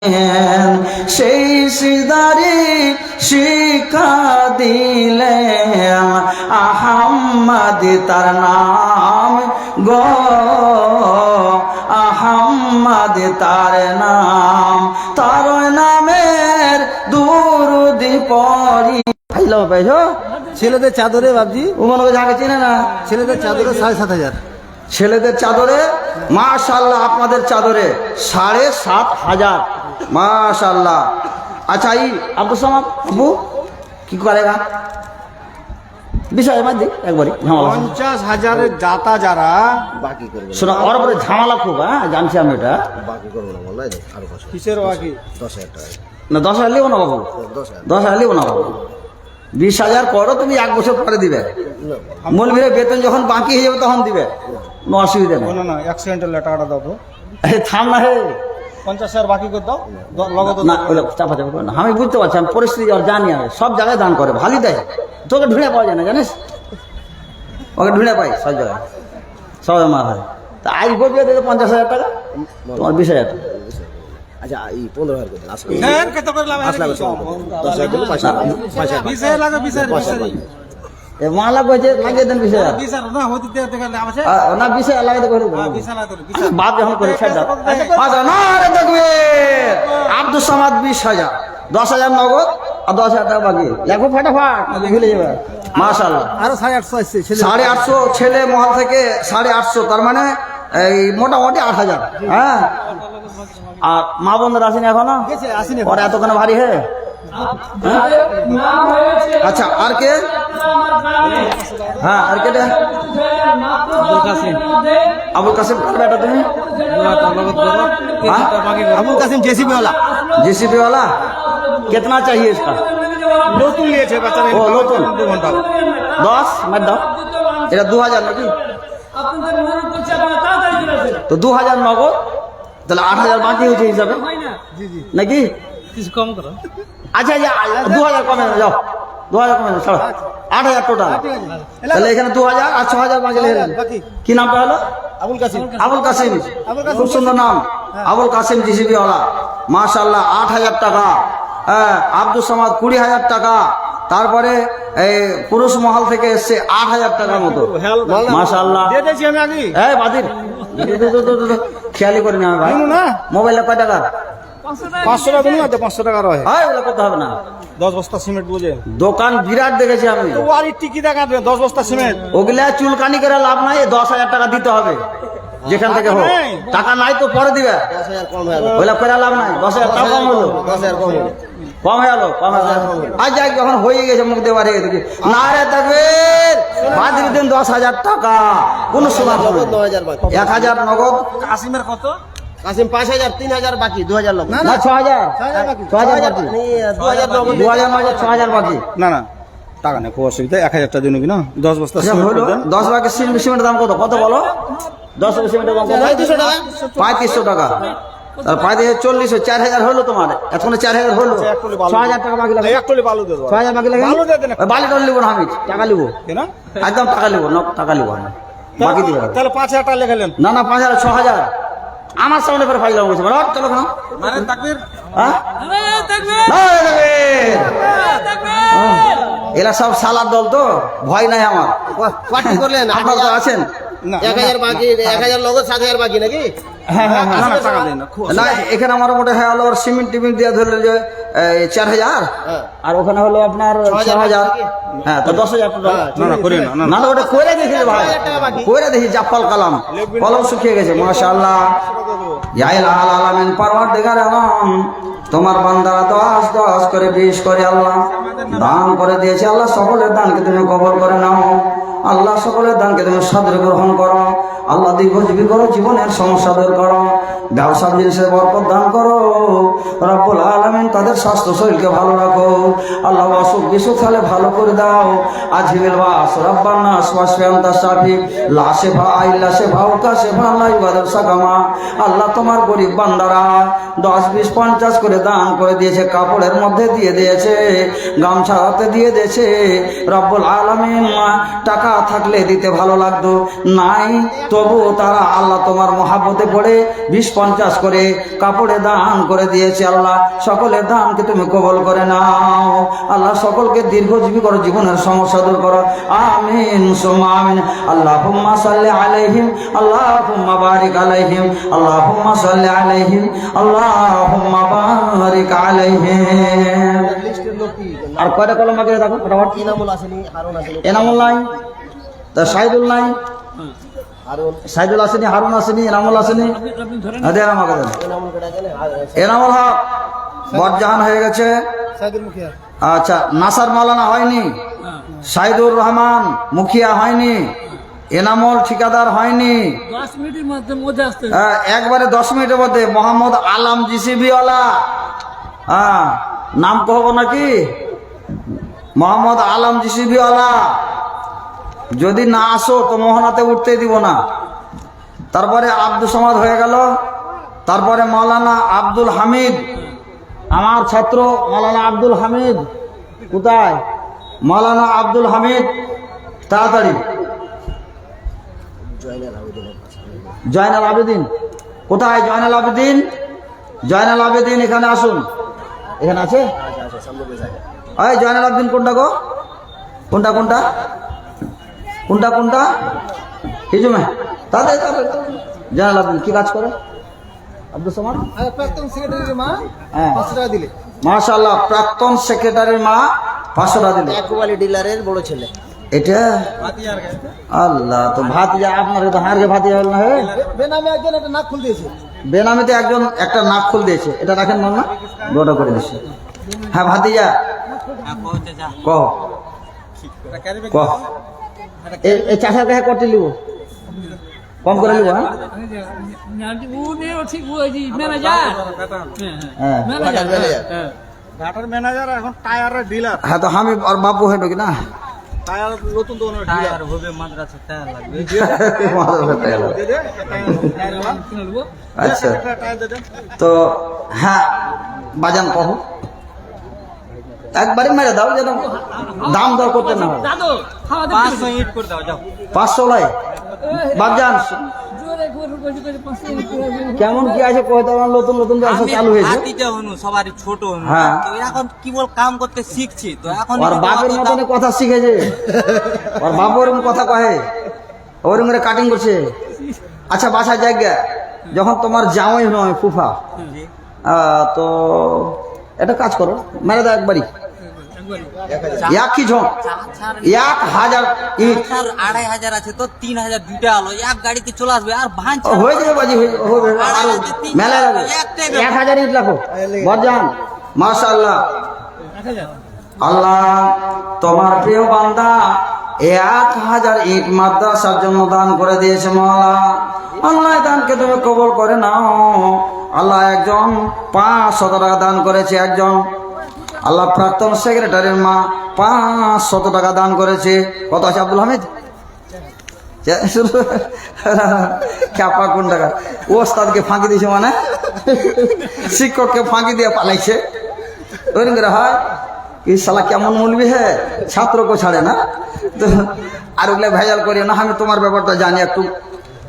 সেই সিদারি শিক্ষা দিলেন আহাম্মদ তার নাম গো, আহাম্মদ তার নাম, তার নামের দুরূদ পড়ি। ভাইলো ভাইলো ছেলেদের চাদরে বাবজি ও মনে করে যাকে চিনে না, ছেলেদের চাদরে 7,500। ছেলেদের চাদরে মাশাআল্লাহ, আপনাদের চাদরে 7,500 মাশাআল্লাহ। আচ্ছা এই আব্দুল সামাদ আব্বু কি করেগা বিষয় বাদ দি একবারই ঝামেলা 50,000-এর দাতা যারা বাকি করবে শোনা, ওর উপরে ঝামেলা খুব, হ্যাঁ জানছি আমি এটা। বাকি করবে না বলাই আরো কত কিসের বাকি? 10,000 টাকা না 10,000 লিখো না বাবু, 10,000 লিখো না বাবু, 20,000 করো তুমি, 1 বছর পরে দিবে। মৌলভীর বেতন যখন বাকি হয়ে যাবে তখন দিবে, কোনো অসুবিধা নেই। না অ্যাক্সিডেন্টের টাকাটা দাও তো। থাম না হে 50,000 বাকি করে দাও লগত না, ওইটা চাপা চাপা করে না। আমি বুঝতে পারছি, আমি পরিস্থিতি আর জানি, আমি সব জায়গায় দান করে ভালোই দেয়। তোকে ঢুঁড়ে পাওয়া যায় না জানিস, ওকে ঢুঁড়ে পাই সব জায়গায়, সবাই মার হয়। তা আজ বলবে 50,000 টাকা, তোমার 20,000 টাকা। আচ্ছা এই 15,000 করে আসলে হ্যাঁ কত করে লাভ আছে? 10,000 করে 5,000 20,000 লাগে 20,000 এ মালা কইছে লাগিয়ে দেন 20,000। 20,000 না হতে দেখে লাভ আছে। না 20,000 লাগিয়ে করে দেবো। 20,000 করে 20,000 বাদ যখন করে ছেড়ে দাও। আচ্ছা না রে দেখবে আব্দুল সামাদ 20,000, 10,000 নগদ আর 10,000 টাকা বাকি। লেখো ফাটাফাট, ভুলে যাবে। মাশাআল্লাহ, আরো 850 আসছে ছেলে 850 ছেলে মহল থেকে 850, তার মানে এই মোটামুটি 8,000। হ্যাঁ, আর মা বোনরা আসেনি এখনো, আসেনি ওরা এতক্ষণ ভারী হে। আচ্ছা আর কে? হ্যাঁ আর কে? আবুল কাসিম কার বেটা তুমি? আবুল কাসিম जेसीबी वाला जेसीबी वाला कितना चाहिए इसका? নতুন নিয়েছে বাচ্চা ও নতুন 2 ঘন্টা 10 মত দাও, এটা 2,000 নাকি? তো 2,000 নগদ, তাহলে 8,000 বাকি হয়েছে হিসাবে নাকি? কিছু কম করো। আচ্ছা 2,000 কমে যাও, 2,000 কমে যাও, 8,000 টোটাল। তাহলে এখানে 2,000 আর 6,000 বাকি লেখেন। কি নামটা হলো? আবুল কাসিম আবুল কাসিম, খুব সুন্দর নাম, আবুল কাসিম জিসিবি ওয়ালা। মাশাআল্লাহ 8,000 টাকা। হ্যাঁ, আব্দুল সামাদ 20,000 টাকা। তারপরে এই পুরুষ মহল থেকে এসছে 8,000 টাকার মতো। মাশাআল্লাহ দিয়ে দিয়েছি আমি আগে এই বাদির খেয়ালি করি না ভাই। না মোবাইলে কয় টাকা? 500 টাকা দিন আছে 500 টাকা রয় হ্যাঁ ওগুলো করতে হবে না, 10 বস্তা সিমেন্ট বুঝে দোকান বিরাট দেখেছি আমি। তো ওয়ারি টিকি দেখা 10 বস্তা সিমেন্ট ওগুলা চুলকানি করে লাভ নাই, 10,000 টাকা দিতে হবে যেখান থেকে হোক। টাকা নাই তো পরে দিবে, 10,000 কম হয়ে গেল ওগুলা করে লাভ নাই। 10,000 টাকা কম হলো, 10,000 কম হলো কম হয়ে গেল, কম হয়ে গেল। আজ যাক যখন হয়ে গেছে মুখ দিয়ে বাড়িয়ে দেখি না রে তাকবীর, বাদ দিন 10,000 টাকা কোন সময় নগদ 9,000 বাকি 1,000 নগদ। কাসিমের কত? কাসিম 5,000 3,000 বাকি 2,000 নগদ না 6,000 বাকি 6,000 বাকি, 2,000 নগদ 2,000 নগদ 6,000 বাকি। না না টাকা নেই, খুব অসুবিধা 1,000 টাকা জন্য কি না 10 বস্তা আচ্ছা, সিমেন্ট হলো দেন 10 বাকি সিমেন্টের দাম কত? কত বলো? 10 সিমেন্টের দাম কত? 3,500 টাকা 3,500 টাকা। আর 40 4,000 হলো তোমার, এখন 4,000 হলো, 6,000 টাকা বাকি লাগে। এক টলি বালু দিয়ে দাও 6,000 বাকি লাগে। বালু দিয়ে দেন বালি টল লিবো না, আমি টাকা লিবো, কেন একদম টাকা লিবো, টাকা লিবো আমি, বাকি দিবে। তাহলে 5,000 টাকা লেখালেন না না 5,000 6,000 আমার সামনে করে ফাইলাম বলছে বলো চলো কেন? মারে তাকবীর, হ্যাঁ আরে তাকবীর, এরা সব সালার দল তো, ভয় নাই আমার। পার্টি করলেন আপনার তো আছেন। 1,000 বাকি 1,000 নগদ 7,000 বাকি নাকি হ্যাঁ হ্যাঁ হ্যাঁ, না টাকা দেন না এখানে আমার মোটে হ্যাঁ হলো সিমেন্ট টিমেন্ট দিয়ে ধরলেন যে 4,000, আর ওখানে হলো আপনার 6,000। হ্যাঁ তো 10,000 টাকা। না না করি না না না ওটা কইরা দেখি রে ভাই, কইরা দেখি জাফল কালাম কলম শুকিয়ে গেছে। মাশাআল্লাহ ইয়া ইলাহাল আলামিন, পারওয়ারদিগার আলম, তোমার বান্দারা 10 10 করে 20 করে আল্লাহ দান করে দিয়েছে। আল্লাহ সকলের দানকে তুমি কবুল করে নাও। আল্লাহ সকলের দানকে তুমি সাদরে গ্রহণ করো। আল্লাহ দীর্ঘজীবী করো, জীবনের সমস্যা দূর করো, ব্যবসার জিনিসের বরকত দান করো। রব্বুল আলামিন তাদের স্বাস্থ্য শরীরকে ভালো রাখো। আল্লাহ অসুখ বিসুখ হলে ভালো করে দাও। আজিবিল বাস রব্বান নাস ওয়াশফি আনতা শাফি লা শিফা ইল্লা শিফাউকা শিফাআন লা ইউগাদিরু সাকামা। আল্লাহ তোমার গরিব বান্দারা 10 20 50 করে দান করে দিয়েছে, কাপড়ের মধ্যে দিয়ে দিয়েছে, গামছা হাতে দিয়ে দিয়েছে। রব্বুল আলামিন টাকা থাকলে দিতে ভালো লাগতো, নাই তবু তারা আল্লাহ তোমার মহাব্বতে পড়ে 20 50 করে কাপড়ে দান করে দিয়েছে। দিয়েছে আল্লাহ সকলের দানকে তুমি কবুল করে নাও আল্লাহ সকলকে দীর্ঘজীবী করো জীবনের সমস্যা দূর করো আমিন সুম্মা আমিন আল্লাহুম্মা সাল্লি আলাইহিম আল্লাহুম্মা বারিক আলাইহিম আল্লাহুম্মা সাল্লি আলাইহিম আল্লাহুম্মা বারিক আলাইহিম আর কয়টা কলম বাকি দেখো ফটাফট এনামুল নাই তা শাহিদুল নাই শাহিদুল আসেনি হারুন আসেনি এনামুল আসেনি আপনি ধরেন দেন আমাকে দেন এনামুল হক বরজাহান হয়ে গেছে আচ্ছা নাসার মাওলানা হয়নি শাহিদুর রহমান মুখিয়া হয়নি এনামুল ঠিকাদার হয়নি 10 মিনিটের মধ্যে আসতে একবারে 10 মিনিটের মধ্যে মোহাম্মদ আলম জিসিবিওয়ালা নাম কহব নাকি মোহাম্মদ আলম জিসিবিওয়ালা যদি না আসো তো মোহনাতে উঠতে দিব না তারপরে আব্দুল সমাদ হয়ে গেল তারপরে মাওলানা আব্দুল হামিদ আমার ছাত্র মাওলানা আব্দুল হামিদ কোথায় মাওলানা আব্দুল হামিদ তাড়াতাড়ি জয়নাল আবেদিন কোথায় জয়নাল আবেদিন জয়নাল আবেদিন এখানে আসুন এখানে আছে এই জয়নাল আবেদিন কোনটা গো কোনটা কোনটা কোনটা কোনটা হিজুমে তাদের জয়নাল আবেদিন কি কাজ করে আব্দুল সামাদ প্রাক্তন সেক্রেটারির মা হ্যাঁ 500 টাকা দিলে মাশাআল্লাহ প্রাক্তন সেক্রেটারির মা 500 টাকা দিলে কোয়ালি ডিলারের বড় ছেলে এটা আল্লাহ তো ভাতিজা আপনার তো হারকে ভাতিজা হল না হে বেনামে একজন একটা নাক খুল দিয়েছে বেনামিতে একজন একটা নাক খুল দিয়েছে এটা রাখেন না গোটা করে দিছে হ্যাঁ ভাতিজা কহ কহ এই চাষার কাছে করতে লিব কম করে লিব হ্যাঁ উনিও ঠিক বুঝি ম্যানেজার হ্যাঁ ঘাটার ম্যানেজার এখন টায়ারের ডিলার হ্যাঁ তো আমি আর বাবু হইল কি না টায়ার নতুন দোকানের ডিলার হবে মাদ্রাসা টায়ার লাগবে আচ্ছা তো হ্যাঁ বাজান কহ একবারই মেরে দাও যেন দাম দর করতে না হয় দাদু খাওয়া দাওয়া 500 ইট করে দাও যাও 500 লাই বাজান জোরে করে 500 ইট করে দাও কেমন কি আছে কয় তো নতুন নতুন ব্যবসা চালু হয়েছে ভাতিজা হনু সবারই ছোট হনু হ্যাঁ। তো এখন কি বল কাম করতে শিখছি তো এখন ওর বাপের মতন কথা শিখেছে ওর বাপ ওরকম কথা কহে ওরকম করে কাটিং করছে আচ্ছা বাসা জায়গা যখন তোমার জামাই নয় ফুফা তো একটা কাজ করো মেরে দাও একবারই একই ঝোঁক 1000 ইট 2500 আছে তো 3000 দুইটা আলো এক গাড়িতে চলে আসবে আর ভাঁজ হয়ে যাবে বাজি হবে আরো মেলা লাগবে 1000 ইট রাখো বরজান মাশাআল্লাহ আল্লাহ তোমার প্রিয় বান্দা 1000 ইট মাদ্রাসার জন্য দান করে দিয়েছে মাওলা আল্লাহ দানকে তুমি কবুল করে নাও আল্লাহ একজন 500 টাকা দান করেছে একজন আল্লাহ প্রাক্তন সেক্রেটারির মা 500 টাকা দান করেছে কত আছে আব্দুল হামিদ চাপা কোন টাকা ওস্তাদকে ফাঁকি দিয়েছে মানে শিক্ষককে ফাঁকি দিয়ে পালাইছে ওইরকম করে হয় এই শালা কেমন মূলবি হে ছাত্রকে ছাড়ে না তো আর ওগুলো ভেজাল করিও না আমি তোমার ব্যাপারটা জানি একটু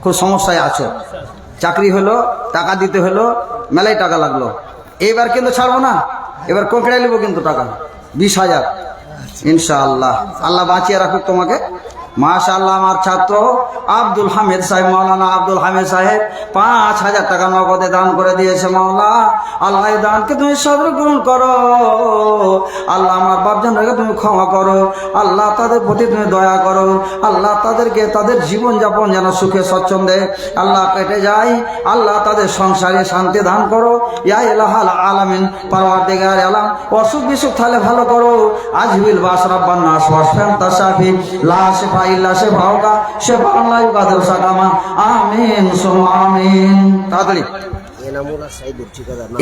খুব সমস্যায় আছো চাকরি হলো টাকা দিতে হলো মেলাই টাকা লাগলো এইবার কিন্তু ছাড়বো না এবার কোকড়াই নেবো কিন্তু টাকা 20,000 ইনশাআল্লাহ আল্লাহ বাঁচিয়ে রাখুক তোমাকে মাশাআল্লাহ আমার ছাত্র আব্দুল হামিদ সাহেব মাওলানা আব্দুল হামিদ সাহেব 5,000 টাকা নগদে দান করে দিয়েছে মাওলা আল্লাহ এই দানকে তুমি সদর গ্রহণ করো আল্লাহ আমার বাপজানকে তুমি ক্ষমা করো আল্লাহ তাদের প্রতি তুমি দয়া করো আল্লাহ তাদেরকে তাদের জীবন যাপন যেন সুখে স্বচ্ছন্দে আল্লাহ কেটে যায় আল্লাহ তাদের সংসারে শান্তি দান করো ইয়া ইলাহাল আলামিন পারওয়ারদিগার আলাম অসুখ বিসুখ থালে ভালো করো আজবিল বাস রাব্বান নাস ওয়াসফান তাসাফি লা শিফা ইল্লা শিফাউকা শিফাআন লা ইউগাদিরু সাকামা আমিন সুম্মা আমিন তাড়াতাড়ি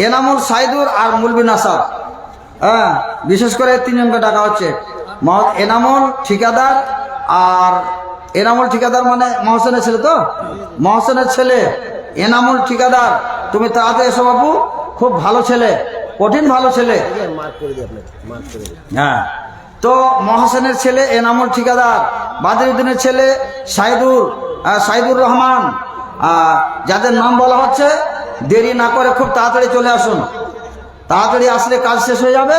এনামুল সাইদুর আর মুলবি নাসার হ্যাঁ বিশেষ করে তিনজনকে টাকা হচ্ছে এনামুল ঠিকাদার আর এনামুল ঠিকাদার মানে মহসেনের ছেলে তো মহসেনের ছেলে এনামুল ঠিকাদার তুমি তাড়াতাড়ি এসো বাবু খুব ভালো ছেলে কঠিন ভালো ছেলে হ্যাঁ তো মহসেনের ছেলে এনামুল ঠিকাদার বাদরুদ্দিনের ছেলে সাইদুর রহমান যাদের নাম বলা হচ্ছে দেরি না করে খুব তাড়াতাড়ি চলে আসুন তাড়াতাড়ি আসলে কাজ শেষ হয়ে যাবে।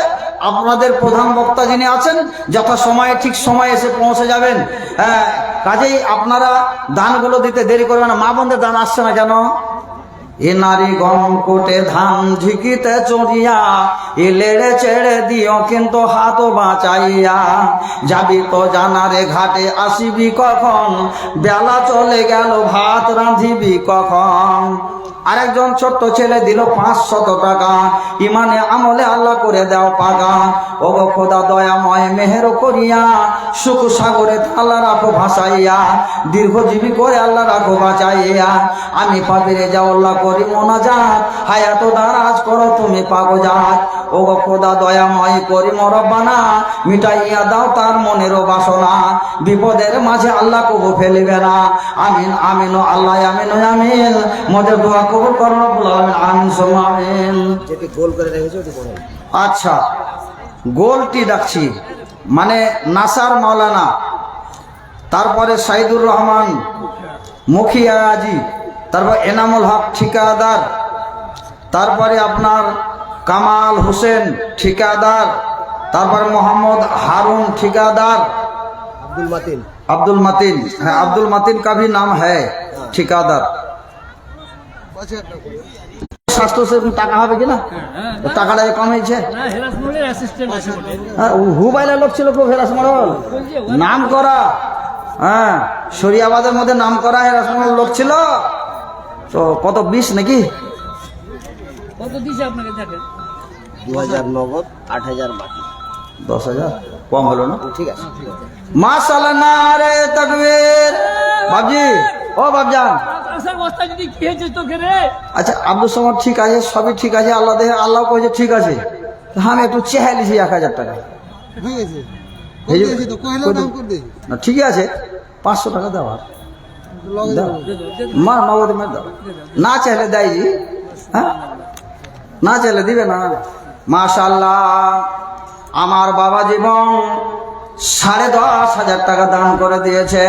আপনাদের প্রধান বক্তা যিনি আছেন যথা সময়ে ঠিক সময়ে এসে পৌঁছে যাবেন। হ্যাঁ, কাজেই আপনারা দানগুলো দিতে দেরি করবেন না। মা বোনদের দান আসছে না কেন? এ নারী গম কোটে ধান ঝিকিতে চড়িয়া, এ লেড়ে চেড়ে দিও কিন্তু হাত বাঁচাইয়া, যাবি তো জানারে ঘাটে আসিবি কখন, বেলা চলে গেল ভাত রাঁধিবি কখন। আরেকজন ছোট্ট ছেলে দিল 500 টাকা, ইমানে আমলে আল্লাহ করে দাও পাগা। ও গো খোদা দয়াময় মেহের করিয়া, সুখ সাগরে আল্লাহ রাখো ভাসাইয়া, দীর্ঘজীবী করে আল্লাহ রাখো বাঁচাইয়া। আমি পাবিরে যাও আল্লাহ করি মোনাজাত, হায়াত দারাজ করো তুমি পাগজাত। ও গো খোদা দয়াময় করি মরব্বানা, মিটাইয়া দাও তার মনেরও বাসনা, বিপদের মাঝে আল্লাহ কবু ফেলিবে না। আমিন আমিন ও আল্লাহ আমিন ও আমিন। মদের দোয়া কবুল করো রব্বুল আলামিন, আমিন সুম্মা আমিন। যেটি গোল করে রেখেছে ওটি বড়। আচ্ছা, গোলটি ডাকছি মানে নাসার মাওলানা, তারপরে সাইদুর রহমান মুখিয়াজি, তারপর এনামুল হক ঠিকাদার, তারপরে আপনার কামাল হোসেন ঠিকাদার, তারপরে মোহাম্মদ হারুন ঠিকাদার, আব্দুল মাতিন। আব্দুল মাতিন, হ্যাঁ আব্দুল মাতিন का भी नाम है ঠিকাদার। স্বাস্থ্য সেরকম টাকা হবে কিনা? টাকাটা কম হয়েছে। না হেরাস মোড়ের অ্যাসিস্ট্যান্ট আছে বলে। হ্যাঁ, হুবাইলা লোক ছিল খুব হেরাসমরল, নাম করা। হ্যাঁ, শরিয়াবাদের মধ্যে নাম করা হেরাসমরল লোক ছিল। তো কত 20 নাকি? কত দিছে আপনাকে দেখেন? 2000 নগদ, 8000 বাকি। 10,000 কম হলো না? ঠিক আছে। মাশাআল্লাহ, নারে তাকবীর। বাবজি, ও বাবজান, আসার বস্তা যদি খেয়েছে তোকে রে। আচ্ছা আব্দুল সামাদ ঠিক আছে, সবই ঠিক আছে, আল্লাহ দেখে আল্লাহ কয়েছে ঠিক আছে। আমি একটু চেহাই লিছি 1000 টাকা। এই যে- না ঠিকই আছে, 500 টাকা দেওয়ার মা নগদে মেরে দাও। না চাইলে দেয় জি, হ্যাঁ না চাইলে দিবে না। মাশাআল্লাহ, আমার বাবা জীবন 10,500 টাকা দান করে দিয়েছে।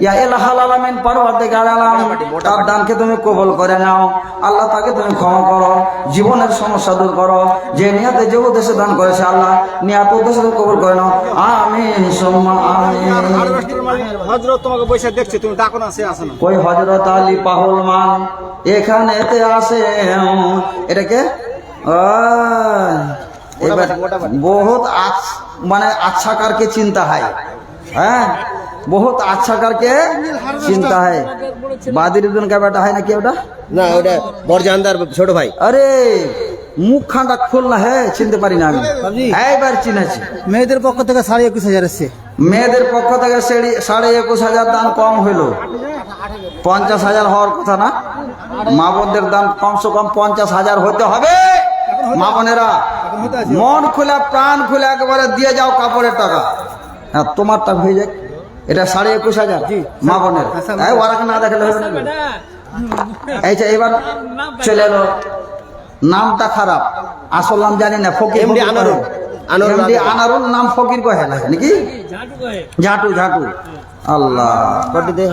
ইয়া ইলাহাল আলামিন পরওয়ারদিগার আলাম, তার দানকে তুমি কবুল করে নাও। আল্লাহ তাকে তুমি ক্ষমা করো, জীবনের সমস্যা দূর করো। যে নিয়াতে যে উদ্দেশ্যে দান করেছে আল্লাহ নিয়াত উদ্দেশ্যে তুমি কবুল করে নাও। আমিন সুম্মা আমিন। হযরত তোমাকে বসে দেখছি, তুমি ডাকো না, সে আসে না। ওই হযরত আলী পাহলমান এখানেতে আসে। এটাকে বহুত মানে আচ্ছা কারকে চিন্তা হয়। হ্যাঁ, বহুত আচ্ছা কারকে চিন্তা হয়। বাদিরুদ্দিন का बेटा है ना কি ওটা? না ওটা বরজানদার ছোট ভাই। আরে মুখ খানটা খোল না, হ্যাঁ চিনতে পারি না আমি। এইবার চিনেছি। মেয়েদের পক্ষ থেকে 21,500 এসছে। মেয়েদের পক্ষ থেকে 21,500 দান কম হইল। 50,000 হওয়ার কথা না? মা বোনদের দান কমসে কম 50,000 হতে হবে। মা বোনেরা মন খুলে প্রাণ খুলে একেবারে দিয়ে যাও কাপড়ের টাকা। হ্যাঁ, তোমারটা হয়ে যাক। এটা 21,500 মা বোনের। ওরা না দেখলে হবে না। এই যে এবার চলে এলো, নামটা খারাপ, আসল নাম জানি না। ফকির MD আনারুল। MD আনারুল নাম ফকির কহে না নাকি? ঝাটু কয়ে ঝাটু ঝাটু। আল্লাহ, কটি দে?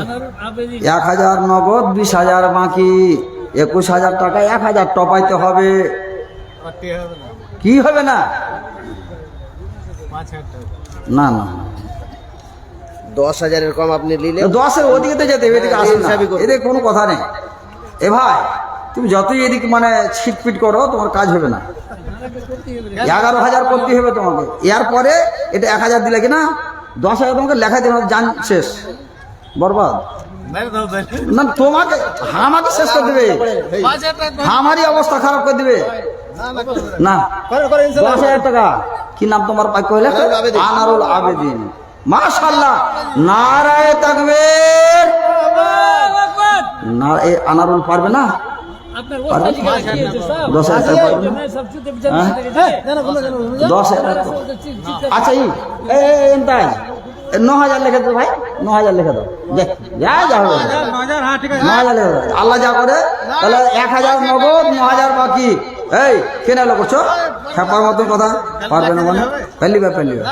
আবেদি 1000 নগদ, 20,000 বাকি, 21,000 টাকা 1000 টপাইতে হবে। কি হবে না? না না, 10,000 এর কম আপনি নিলে 10-এর ওদিকে তো যেতে হবে, এদিকে আসুন না। এদিকে কোনো কথা নেই। এ ভাই, তুমি যতই এদিকে মানে ছিটপিট করো তোমার কাজ হবে না। 11,000 করতে হবে তোমাকে। এর পরে এটা 1,000 দিলে কি না 10,000 তোমাকে লেখা দেবে, জান শেষ, বরবাদ। না তোমাকে আমাকে শেষ করে দেবে, আমারই অবস্থা খারাপ করে দিবে। না 10,000 টাকা। কি নাম তোমার পাই কইলে? আনারুল আবেদিন। মাশাআল্লাহ, নারায়ে তাকবীর। না এই আনারুল পারবে না? আপনার বস্তা যদি খেয়েছে সব 10,000 টাকা পারবে না? সব চুতে বিচার দেখেছে। 10,000 টাকা। আচ্ছা এনতাই 9,000 লিখে দাও ভাই, 9,000 লিখে দাও। দেখ যা যা হবে 9,000 লিখে দাও। আল্লাহ যা করে তাহলে 1,000 নগদ, 9,000 বাকি। এই কেন এলো করছো খেপার মতন কথা? পারবে না মানে? পেলিবে পেলিবে,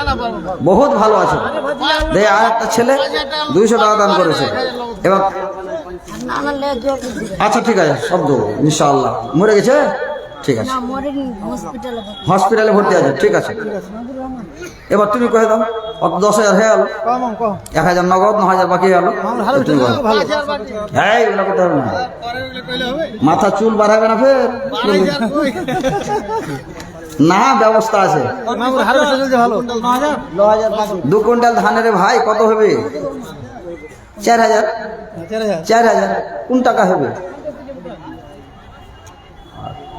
বহুত ভালো আছে। দে আর একটা ছেলে 200 টাকা দান করেছে। এবার আচ্ছা ঠিক আছে, সব দেবো ইনশাআল্লাহ। মরে গেছে ঠিক আছে না মডার্ন হসপিটালে হসপিটালে ভর্তি আছে, ঠিক আছে। এবার তুমি কয়ে দাও অত 10,000 হয়ে গেল, 1,000 নগদ, 9,000 বাকি গেল। তুমি বলো। হ্যাঁ এগুলো করতে হবে না, মাথা চুল বাড়াবে না ফের না, ব্যবস্থা আছে। 2 কুইন্টাল ধানের ভাই কত হবে? 4,000। 4,000 কোন টাকা হবে?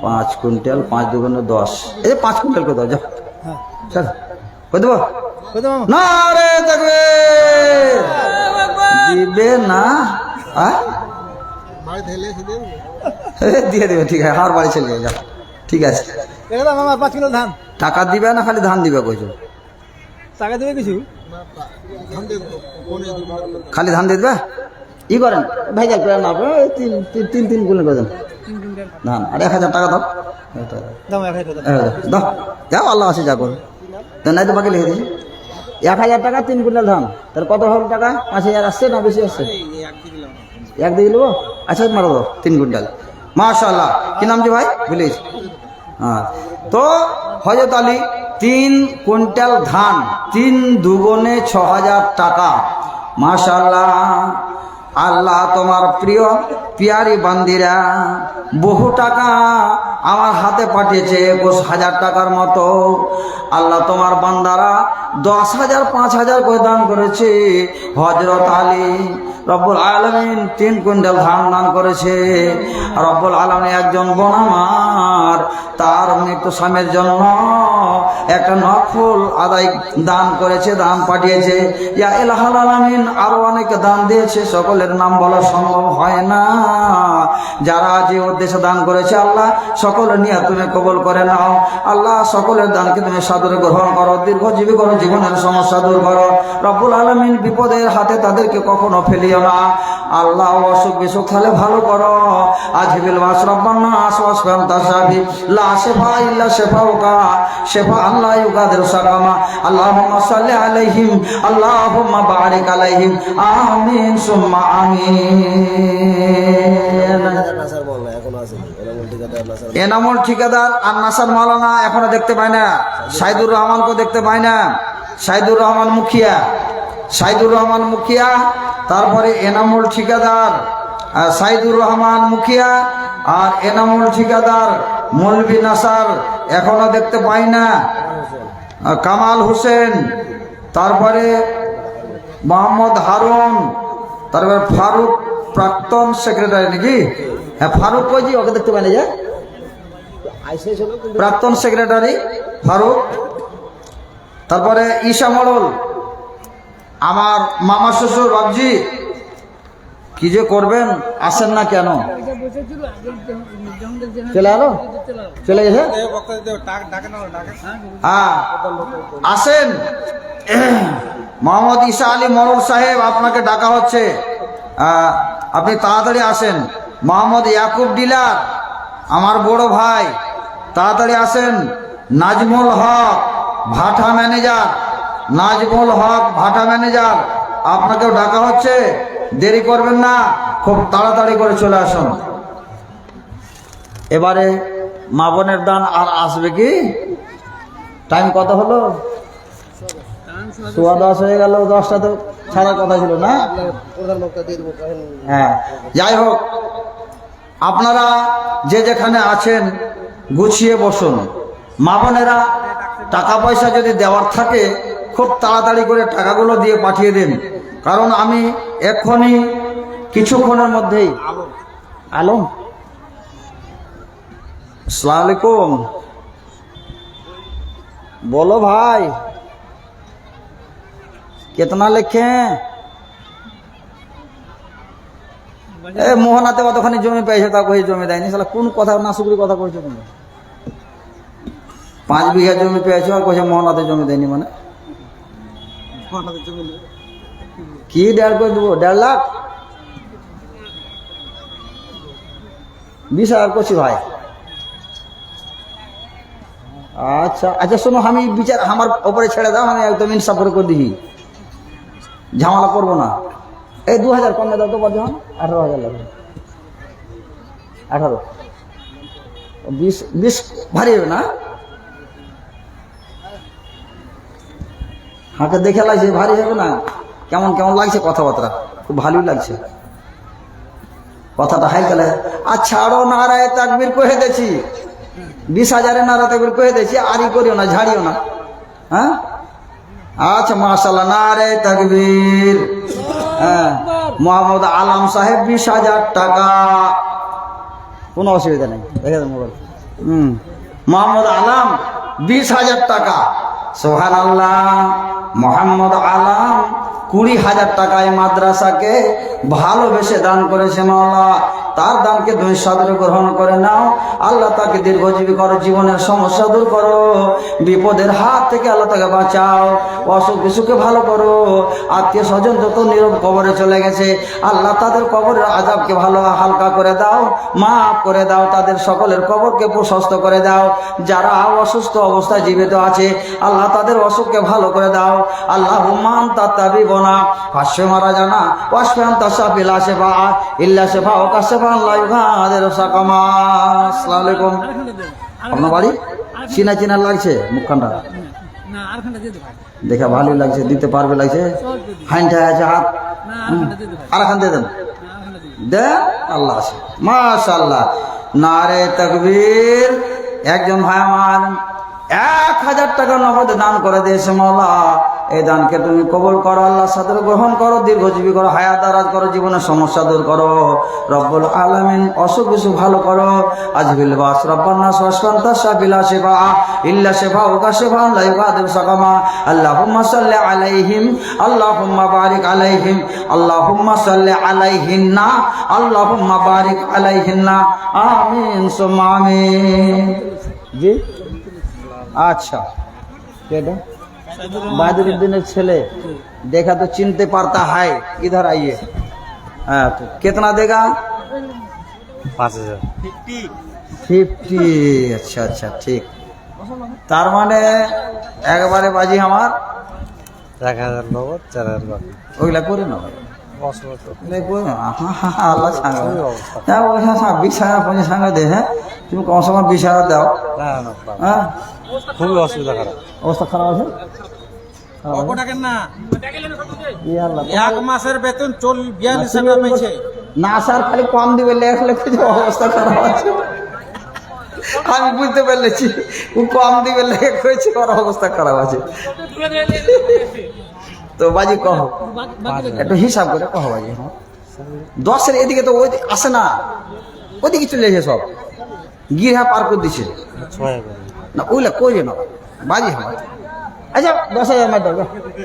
5 কুইন্টাল, 5 দুগুণে 10, এই যে 5 কুইন্টাল করে দাও, যাও চল কই দেবো না রে, দেখবে দিবে না, দিয়ে দেবে, ঠিক আছে, হার বাড়ি চলে যাও, ঠিক আছে। 5 কিলো ধান টাকা দিবে না খালি ধান দিবে কইছো? টাকা দেবে কিছু? খালি ধান দিয়ে দেবে? ই করেন ভেজাল করে না, 3 গুণ করে দেন ধান, আর 1,000 টাকা দাও, দাম 1,000 দাও, যাও আল্লাহ আছে যা করো, নাই তো বাকি লিখে দিই 1,000 টাকা 3 কুইন্টাল ধান, তাহলে কত হল টাকা? 5,000 আসছে না বেশি আসছে? 1 দিয়ে নেবো, আচ্ছা মারো দাও 3 কুইন্টাল, মাশাআল্লাহ। কি নাম যে ভাই ভুলিস? হ্যাঁ, তো হযরত আলী 3 কুইন্টাল ধান, 3 দুগুণে 6,000 টাকা, মাশাআল্লাহ। আল্লাহ তোমার প্রিয় পিয়ারি বান্দিরা বহু টাকা আমার হাতে পাঠিয়েছে, 21,000 টাকার মতো। আল্লাহ তোমার বান্দারা 10,000 5,000 করে দান করেছে। হযরত আলী রব্বুল আলামিন 3 কুইন্টাল ধান দান করেছে। রব্বুল আলামিন একজন বোন আমার তার মৃত্যু স্বামীর জন্য একটা নফল আদায় দান করেছে, দান পাঠিয়েছে। ইয়া ইলাহুল আলামিন আরো অনেকে দান দিয়েছে, সকলের নাম বলা সম্ভব হয় না। যারা যে উদ্দেশ্যে দান করেছে আল্লাহ সকলের নিয়ে তুমি কবুল করে নাও। আল্লাহ সকলের দানকে তুমি সাদরে গ্রহণ করো, দীর্ঘজীবী করো, জীবনের সমস্যা দূর করো। রব্বুল আলামিন বিপদের হাতে তাদেরকে কখনো ফেলিও না। আল্লাহ অসুখ বিসুখ তাহলে ভালো করো। আজিবিল বাস রব্বানা আসওয়াসফাম তাসাবি লা শিফা ইল্লা শিফাউকা শিফা আল্লাহ ইউগাদির সাকামা। আল্লাহুম্মা সাল্লি আলাইহিম, আল্লাহুম্মা বারিক আলাইহিম, আমিন সুম্মা আমিন। নাসার বলনা এখনো আছে, এনামুল ঠিকাদার নাসার এনামুল ঠিকাদার আর নাসার মাওলানা এখনো দেখতে পাই না। সাইদুর রহমানকে দেখতে পাই না। সাইদুর রহমান মুখিয়া, সাইদুর রহমান মুখিয়া, তারপরে এনামুল ঠিকাদার, সাইদুর রহমান মুখিয়া আর এনামুল ঠিকাদার, মৌলভী নাসার এখনো দেখতে পাই না। কামাল হোসেন, তারপরে মোহাম্মদ হারুন, তারপরে ফারুক প্রাক্তন সেক্রেটারি নাকি? হ্যাঁ ফারুক কইজি, ওকে দেখতে পাই না যে আইসে ছিল কিন্তু প্রাক্তন সেক্রেটারি ফারুক। তারপরে ঈশা মডল, আমার মামা শ্বশুর বাবজি, কি যে করবেন, আসেন না কেন? চলে এলো, চলে গেছে। হ্যাঁ আসেন, মোহাম্মদ ঈশা আলী মরল সাহেব আপনাকে ডাকা হচ্ছে, আপনি তাড়াতাড়ি আসেন। মোহাম্মদ ইয়াকুব ডিলার আমার বড় ভাই, তাড়াতাড়ি আসেন। নাজমুল হক ভাটা ম্যানেজার, নাজমুল হক ভাটা ম্যানেজার আপনাকেও ডাকা হচ্ছে, দেরি করবেন না, খুব তাড়াতাড়ি করে চলে আসুন। এবারে মা বোনের দান আর আসবে কি? টাইম কত হলো? 10:15 হয়ে গেল, 10টা তো ছাড়ার কথা ছিল না? প্রধান বক্তা দিয়ে দেবো কহেন। হ্যাঁ যাই হোক, আপনারা যে যেখানে আছেন গুছিয়ে বসুন। মা বোনেরা টাকা পয়সা যদি দেওয়ার থাকে খুব তাড়াতাড়ি করে টাকাগুলো দিয়ে পাঠিয়ে দিন, কারণ আমি এক্ষুনি কিছুক্ষণের মধ্যেই। আলম আসসালামু আলাইকুম, बोलो भाई कितना लिखे? এ মোহনাতে কতখানি জমি পেয়েছে, তা কই জমি দেয়নি। শালা কোন কথা না শুকরি কথা কইছো তুমি? 5 বিঘা জমি পেয়েছো আর কইছে মোহনাতে জমি দেয়নি, মানে কি 1.5 করে দেবো? 1.5 লাখ 20,000 করছি ভাই। আচ্ছা আচ্ছা শোনো, আমি বিচার আমার ওপরে ছেড়ে দাও, আমি একদম ইনসাফ করে দিই, ঝামেলা করবো না। এই 2,000 কমে দাও তো, বর্ধমান 18,000 লাগবে। 18 বিষ ভারী হবে না? হাঁকে দেখে লাগছে ভারী হবে না? কেমন কেমন লাগছে কথাবার্তা? খুব ভালোই লাগছে কথাটা। হাই গেলে আচ্ছা আরো নারায় তাকবীর কহে দিয়েছি, 20,000 নারা তাকবীর কহে দিয়েছি, আরই করিও না, ঝাড়িও না। হ্যাঁ আচ্ছা মাশাআল্লাহ, নারে তাকবীর। হ্যাঁ মোহাম্মদ আলম সাহেব 20,000 টাকা, কোনো অসুবিধা নেই, দেখে দেন মোবাইল। মোহাম্মদ আলম 20,000 টাকা। সুবহানাল্লাহ। মোহাম্মদ আলম 20,000 টাকায় মাদ্রাসাকে ভালোবেসে দান করেছে মাওলা। তার দানকে তুমি সাদরে গ্রহণ করে নাও। আল্লাহ তাকে দীর্ঘজীবী করো, জীবনের সমস্যা দূর করো, বিপদের হাত থেকে আল্লাহ তাকে বাঁচাও, অসুখ বিসুখকে ভালো করো। আত্মীয় স্বজন যত নীরব কবরে চলে গেছে আল্লাহ তাদের কবরের আযাবকে ভালো হালকা করে দাও, মাফ করে দাও, তাদের সকলের কবরকে প্রশস্ত করে দাও। যারা অসুস্থ অবস্থায় জীবিত আছে আল্লাহ তাদের অসুখকে ভালো করে দাও। আল্লাহুম্মা আনতা তাবিবুনা ফাশফি মারাজানা ওয়াশফি আনতা শাফিল শিফা ইল্লা শিফা ওয়া কাশফা লা ইউগাদিরু সাকামা। আসসালামু আলাইকুম। আরেকখানটা দেন। আপনার বাড়ি চিনা চিনা লাগছে মুখখানটা? না আরেকখানটা দিয়ে দেবো। দেখে ভালোই লাগছে, দিতে পারবে লাগছে। হাইনটা আছে হাত, না আরেকখানটা দিয়ে দেবো। আর এখান দিয়ে দেন, না আরেকখানটা দিয়ে দেবো। দেন। আল্লাহ আছে মাশাআল্লাহ, নারে তাকবীর। একজন ভাই আমার 1,000 টাকা নগদ দান করে দিয়েছে মাওলা। এই দানকে তুমি কবুল করো, আল্লাহ সাদরে গ্রহণ করো, দীর্ঘজীবী করো, হায়াত দারাজ করো, জীবনের সমস্যা দূর করো রব্বুল আলামিন। অসুখ বিসুখ ভালো করো। আজবিল বাস রব্বান নাস ওয়াশফান্তা শাফিলা শিফা ইল্লা শিফা ওয়া কাশফা লা ইউগাদিরু সাকামা। আল্লাহুম্মা সাল্লি আলাইহিম, আল্লাহুম্মা বারিক আলাইহিম, আল্লাহুম্মা সাল্লি আলাইহিন্না, আল্লাহুম্মা বারিক আলাইহিন্না। আমিন সুম্মা আমিন। জি अच्छा बहादुरुद्दीन छेले देखा तो चिनते पारता है, इधर आइए। हाँ तो कितना देगा? 5,000। 50। अच्छा अच्छा ठीक। तार माने একবারে বাজি আমার 1,000 নগদ, 4,000 বাকি। ওইগুলা করে না আল্লাহ ছাঙ্গা 20,000 দে। হ্যাঁ তুমি কম সময় 20,000 দাও। না না, হ্যাঁ খুবই অসুবিধা খারাপ। অবস্থা খারাপ আছে। ইয়া আল্লাহ, এক মাসের বেতন 42,000 পাইছে। না স্যার খালি কম দিবে, লেখলে অবস্থা খারাপ আছে। আমি বুঝতে পারলেছি ও কম দিবে লেখে করেছে, ওর অবস্থা খারাপ আছে। তো বাজি কহ, একটু হিসাব করে কহ বাজি। 10-এর এদিকে তো ওই আসে না, ওদিকে চলে এসে সব গিরহা পার করে দিছে 6,000 না, ওইলা কইলে না বাজি আমার। আচ্ছা 10,000 মার দাও।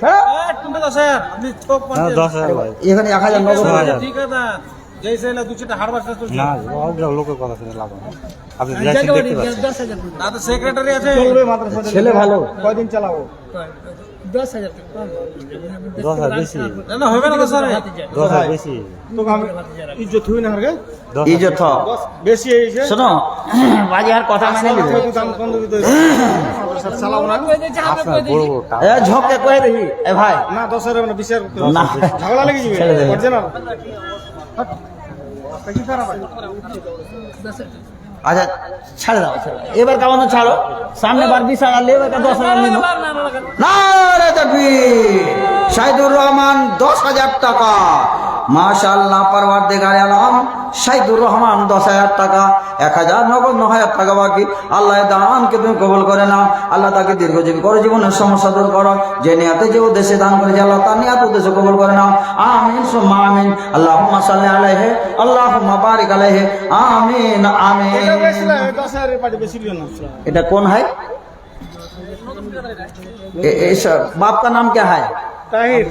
হ্যাঁ কোনটা 10,000? আপনি চোখ না, পাচ্ছেন। 10,000 ভাই। এখানে 1,000 নগদ। 6,000 ঠিক আছে, যেই সাইলা 2-4টা হাড় বাসা চলছে। না, ওগুলো লোকের কথা শুনে লাভ হয় না। আপনি জায়গা দেখতে বাড়ি পাচ্ছেন। 10,000 করে। না তো সেক্রেটারি আছে। ছেলে ভালো। কয়দিন চালাবো? 10,000 10,000 বেশি। না না হবে না তো স্যার। 10,000 বেশি। ইজ্জত হই না হারগে। 10,000 ইজ্জত বেশি এইছে। শোনো বাজি আর কথা মেনে নিবে। চালাও না। আপনার বড় বড় টাকা। এ ঝোঁকে কয়ে দেখি এ ভাই না 10,000 হবে না, 20,000 করতে হবে। না ঝগড়া লেগে যাবে। ছেড়ে দে। অরিজিনাল। কি খারাপ আছে? আচ্ছা ছাড়ে দাও, ছেড়ে দাও। এবার কেমন ছাড়ো, সামনে বার 20,000 লেবে, 10,000 নিল না রে তাকবীর। শাহিদুর রহমান 10,000 টাকা। মাশাআল্লাহ পরওয়ারদিগার আলম শাহিদুর রহমান 10,000 টাকা। 1,000 নগদ, 9,000 টাকা বাকি। আল্লাহ দানকে তুমি কবুল করে নাও। আল্লাহ তাকে দীর্ঘজীবী করো, জীবনের সমস্যা দূর করো। যে নিয়াতে যে উদ্দেশ্যে দান করেছে আল্লাহ তার নিয়াত উদ্দেশ্যে কবুল করে নাও। আমিন সুম্মা আমিন। আল্লাহুম্মা সাল্লি আলাইহি, আল্লাহুম্মা বারিক আলাইহি। আমিন আমিন। 10,000 এর পাটি বেশি লিও না। এটা कौन है? बाप का नाम क्या है? তাহির।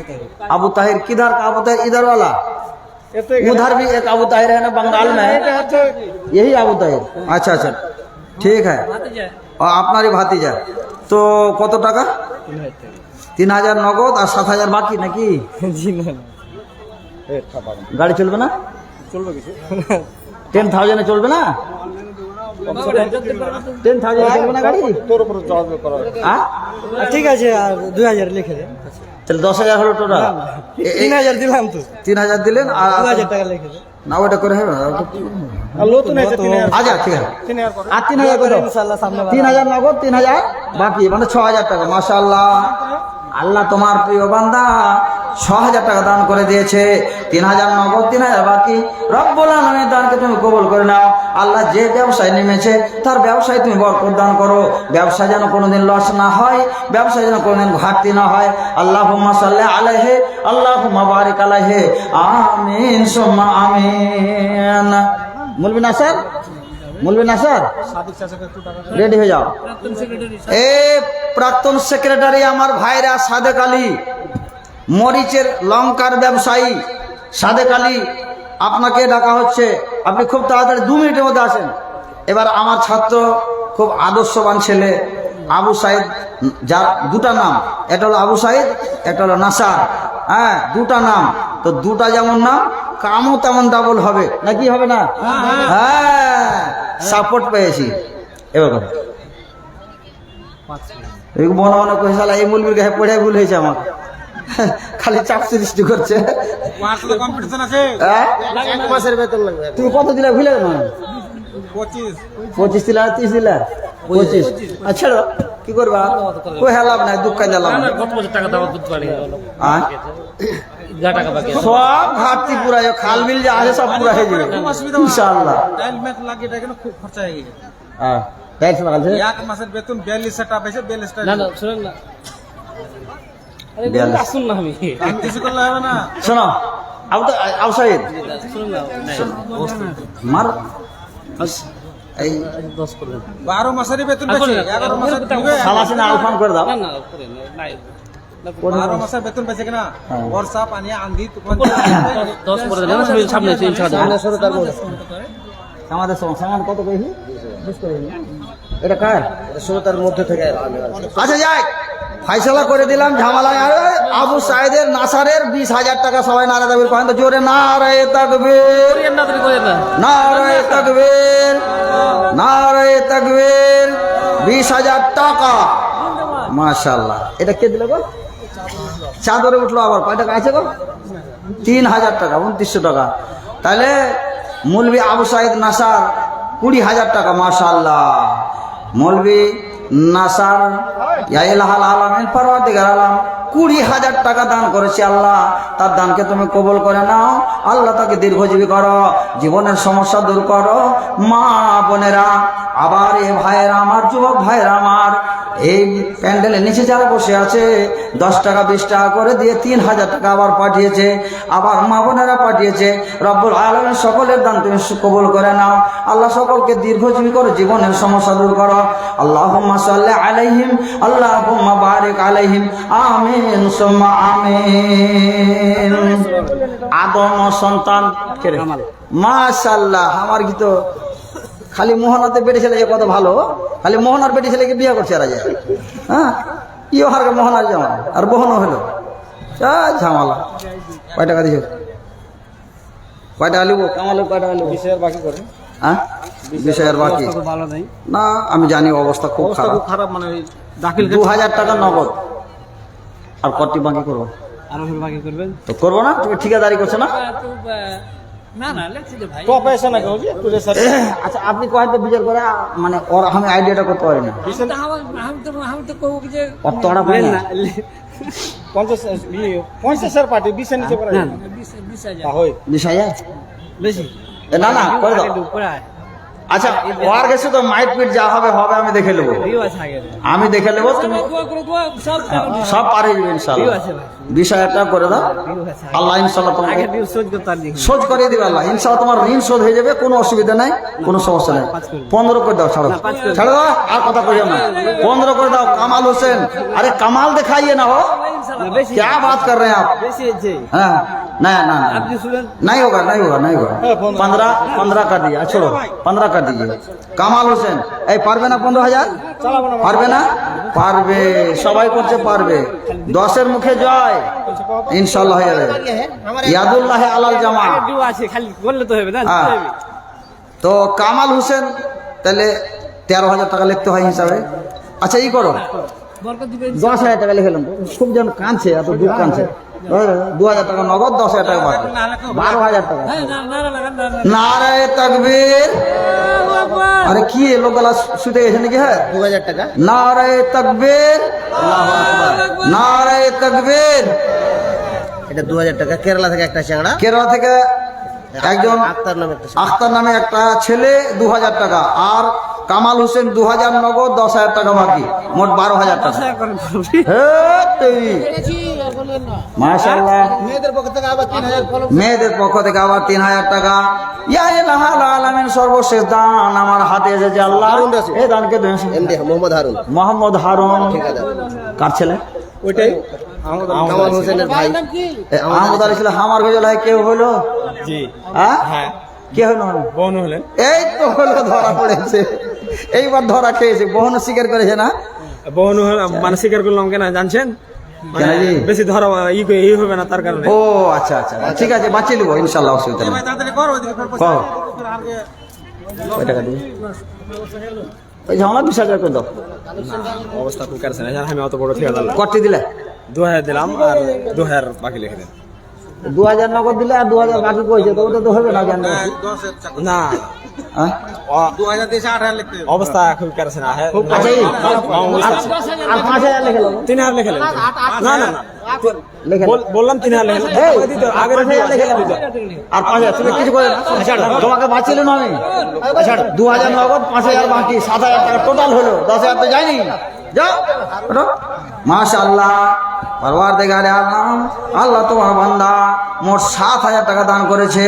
अबू ताहिर। किधर का अबू ताहिर? इधर वाला। এতে उधर भी एक अबू ताहिर है ना, बंगाल में है। यही अबू ताहिर। अच्छा अच्छा ठीक है। और আপনারই ভাতিজা। তো কত টাকা? 3,000 নগদ আর 7,000 বাকি নাকি? গাড়ি চলবে না? চলবে কিছু। 10,000 এ চলবে না? 10,000 এ চলবে না গাড়ি? তোর উপর জবাব করা। হ্যাঁ ঠিক আছে, আর 2,000 লিখে দে। তাহলে 10,000 হলো টোটাল। 3,000 দিলাম তো। 3,000 দিলেন আর 2,000 টাকা লিখে দে। না ওটা করে হবে না? আর নতুন হয়েছে 3000 আচ্ছা ঠিক আছে 3000 করে আর 3000 করে ইনশাআল্লাহ সামনে 3000 নগদ 3000 বাকি মানে 6000 টাকা মাশাআল্লাহ আল্লাহ তোমার প্রিয় বান্দা 6000 টাকা দান করে দিয়েছে 3000 নগদ 3000 বাকি রব্বুল আলামিনের দানকে তুমি কবুল করে নাও আল্লাহ যে ব্যবসায় নেমেছে তার ব্যবসায় তুমি বরকত দান করো ব্যবসা যেন কোনোদিন লস না হয় ব্যবসা যেন কোনোদিন ঘাটতি না হয় আল্লাহুম্মা সাল্লি আলাইহি আল্লাহুম্মা বারিক আলাইহি আমিন সুম্মা আমিন মুলবি নাসার সাদিক চাচাকে একটু টাকা রেডি হয়ে যাও প্রাক্তন সেক্রেটারি এ প্রাক্তন সেক্রেটারি আমার ভাইরা সাদেক আলী মরিচের লঙ্কার ব্যবসায়ী সাদেক আলী আপনাকে ডাকা হচ্ছে আপনি খুব তাড়াতাড়ি 2 মিনিটের মধ্যে আসেন এবার আমার ছাত্র খুব আদর্শবান ছেলে আবু সাইদ যার দুটা নাম একটা হলো আবু সাইদ একটা হলো নাসার হ্যাঁ দুটা নাম তো দুটা যেমন নাম কামও তেমন ডাবল হবে নাকি হবে না হ্যাঁ সাপোর্ট পেয়েছি এবার কথা মনে মনে করে শালা এই মুলবির গায়ে পড়ে ভুল হয়েছে আমার খালি চাপ সৃষ্টি করছে কম্পিটিশন আছে হ্যাঁ? এক মাসের বেতন লাগবে তুমি কত দিলে ভুলে গেল 25 দিলা 30 দিলা 25 আচ্ছা কি করবা কই হেলাম না দুঃখ দিলাম সব ঘাটতি পুরা খাল বিল যা আছে সব পুরা হয়ে যাবে ইনশাআল্লাহ টাইল ম্যাচ লাগিয়ে এটা কেন খুব খরচা হয়ে গেছে হ্যাঁ তাই শোনা গেছে এক মাসের বেতন 42 টাকা পাইছে 42 টাকা না না শুনুন না আরে বিয়াল্লিশ। আসুন না আমি কিছু করলে হবে না শোনো আবু সাইদ শুনুন না মার এই 10 করবেন 12 মাসেরই বেতন পাইছে 11 মাসের দিবে সালাসিনা আলফান করে দাও না না করেন না 12 মাসের বেতন পাইছে কিনা হ্যাঁ। বর্ষা পানি আঁধি তুফান 10 করে দেন সামনে ইনশাআল্লাহ আমাদের সামান কত কইছি 20 করে এটা কার 16টার মধ্যে থেকে আমি আচ্ছা যাই ফাইসলা করে দিলাম ঝামেলা আর আবু সাইদের নাসারের 20,000 টাকা সবাই নারা দাবির কহেন তো জোরে নারায়ে তাকবীর নারায়ে তাকবীর নারায়ে তাকবীর 20,000 টাকা মাশাআল্লাহ এটা কে দিল গো চাদরে উঠলো আবার কয় টাকা আছে গো 3,000 টাকা 2900 টাকা তাহলে মৌলভী আবু সাইদ নাসার 20,000 টাকা মাশাআল্লাহ মৌলভী নাসার ইয়া ইলাহাল আলামিন পরওয়ারদিগার আলম 20,000 টাকা দান করেছে আল্লাহ তার দানকে তুমি কবুল করে নাও আল্লাহ তাকে দীর্ঘজীবী করো জীবনের সমস্যা দূর করো মা বোনেরা আবার এ ভাইয়েরা আমার যুবক ভাইয়েরা আমার এই প্যান্ডেলের নিচে যারা বসে আছে 10 টাকা 20 টাকা করে দিয়ে 3,000 টাকা আবার পাঠিয়েছে আবার মা বোনেরা পাঠিয়েছে রব্বুল আলামিন সকলের দান তুমি কবুল করে নাও আল্লাহ সকলকে দীর্ঘজীবী করো জীবনের সমস্যা দূর করো আল্লাহুম্মা সাল্লি আলাইহিম আল্লাহুম্মা বারিক আলাইহিম আমিন সুম্মা আমিন আদম ও সন্তান মাশাআল্লাহ আমার কি তো খালি মোহনাতে বেটে ছেলে যে কত ভালো খালি মোহনার বেটে ছেলেকে বিয়ে করছে এরা যায় হ্যাঁ ইও হার মোহনার জামা আর বহনও হলো ঝামেলা কয় টাকা দিছ কয়টা আলিব কামালে কয়টা আলিব 20,000 বাকি করে হ্যাঁ 20,000 বাকি তো ভালো নাই না আমি জানি অবস্থা খুব অবস্থা খারাপ খুব খারাপ মানে দাখিল 2,000 টাকা নগদ আর কটি বাকি করবো আরো বাকি করবেন তো করবো না তুমি ঠিকাদারি করছো না না না লেখছি যে ভাই তো পয়সা না কেউ একটু রেসার আচ্ছা আপনি কয়টা বিচার করে মানে ওর আমি আইডিয়াটা করতে পারি না আমি তো কহু যে অত টাকা পাই না 50,000 পার্টি 20 এর নিচে করে 20,000 হয় 20,000 বেশি না না করে দাও আচ্ছা ওর কাছে তো মাইট পিট যা হবে হবে আমি দেখে নেবো আমি দেখে নেবো তুমি সব সব পারে যাবে ইনশাআল্লাহ 20,000 টাকা করে দাও আল্লাহ ইনশাআল্লাহ তোমাকে শোধ করে দিবে আল্লাহ ইনশাআল্লাহ তোমার ঋণ শোধ হয়ে যাবে কোনো অসুবিধা নাই কোনো সমস্যা নাই 15 করে দাও ছাড়ো ছাড়ো দাও আর কথা কইও না 15 করে दाओ कमाल हुसैन अरे कमाल दिखाइए ना हो क्या बात कर रहे हैं आप हाँ ना ना ना नहीं होगा नहीं होगा नहीं होगा 15 कर दिया छोड़ो 15 कर दीजिए कमाल हुसैन এই পারবে না 15,000 পারবে না পারবে সবাই করতে পারবে 10 এর মুখে জয় ইনশাআল্লাহ হয়ে যাবে ইয়াদুল্লাহ আলাল জামা আছে খালি বললে তো হবে না তো কামাল হোসেন তাহলে 13,000 টাকা লিখতে হয় হিসাবে আচ্ছা ই করো বরকত দিবে 10,000 টাকা লিখে নিলাম খুব যেন কাঁদছে এত দুঃখ কাঁদছে 2000 টাকা নগদ, 10,000 টাকা বাকি, 12,000 টাকা। হ্যাঁ, নারা লাগান, নারা লাগান। নারায়ে তাকবীর। আল্লাহু আকবার। আরে কি লোক গলা শুতে গেছে নাকি? হ্যাঁ, 2000 টাকা। নারায়ে তাকবীর, নারায়ে তাকবীর। এটা 2000 টাকা। কেরালা থেকে একটা চ্যাংড়া, কেরলা থেকে একজন আক্তার নামে একটা আখতার নামে একটা ছেলে 2000 টাকা, আর কামাল হোসেন 2000 নগদ, 10,000 টাকা বাকি, মোট 12,000 টাকা। হে তুই, মাশাআল্লাহ। মেয়েদের পক্ষ থেকে আবার 3000 কলম। মেয়েদের পক্ষ থেকে আবার 3000 টাকা। ইয়া ইলাহাল আলামিন, সর্বশেষ দান আমার হাতে এসেছে আল্লাহ। হারুন রাশিদ। এই দানকে দেন এমডি মোহাম্মদ হারুন। মোহাম্মদ হারুন। ঠিকাদার। কার ছেলে? ওইটাই কামাল হোসেনের ভাই। আহমদ আলী ছিল আমার গজল। কেউ হলো? জি হ্যাঁ, হ্যাঁ কে হলো? বোন হলেন এই তো হলো, ধরা পড়েছে, এইবার ধরা খেয়েছে। বহন স্বীকার করেছে না? বোন মানে স্বীকার করলাম কেন জানছেন, মানে কেন জি? বেশি ধরা ই হবে না তার কারণে। ও আচ্ছা আচ্ছা, ঠিক আছে, বাঁচিয়ে নেবো ইনশাল্লাহ, অসুবিধা নেই। কও। কয় টাকা দিবি? ওই ঝামেলা 20,000 করে দাও। অবস্থা খুব কারছে না, আমি অত বড় ঠিকাদার না। কটি দিলে? 2000 দিলাম আর 2000 বাকি লিখে দেন। 2000 নগদ দিলে আর 2000 বাকি কইছে, তো ওটা তো হবে না জানো? না হ্যাঁ, অবস্থা খুব কারছে না। হ্যাঁ আচ্ছা, এই, আর 5,000 লিখে নেবো। 3000 লিখে নেন। না না না লিখে নেবো। বললাম 3000 লিখে নেন। এই, দিতে আগের 5,000 লিখে নেবো। আর 5,000 তুমি কিছু করে না। তোমাকে বাঁচিয়ে না আমি। 2000 নগদ, 5,000 বাকি, 7,000 টাকা টোটাল হলো। 10,000 তো যায়নি। যাও ওঠো। মাশাআল্লাহ, পরওয়ারদিগারে আলম, আল্লাহ তোমার বান্দা মোট 7,000 টাকা দান করেছে,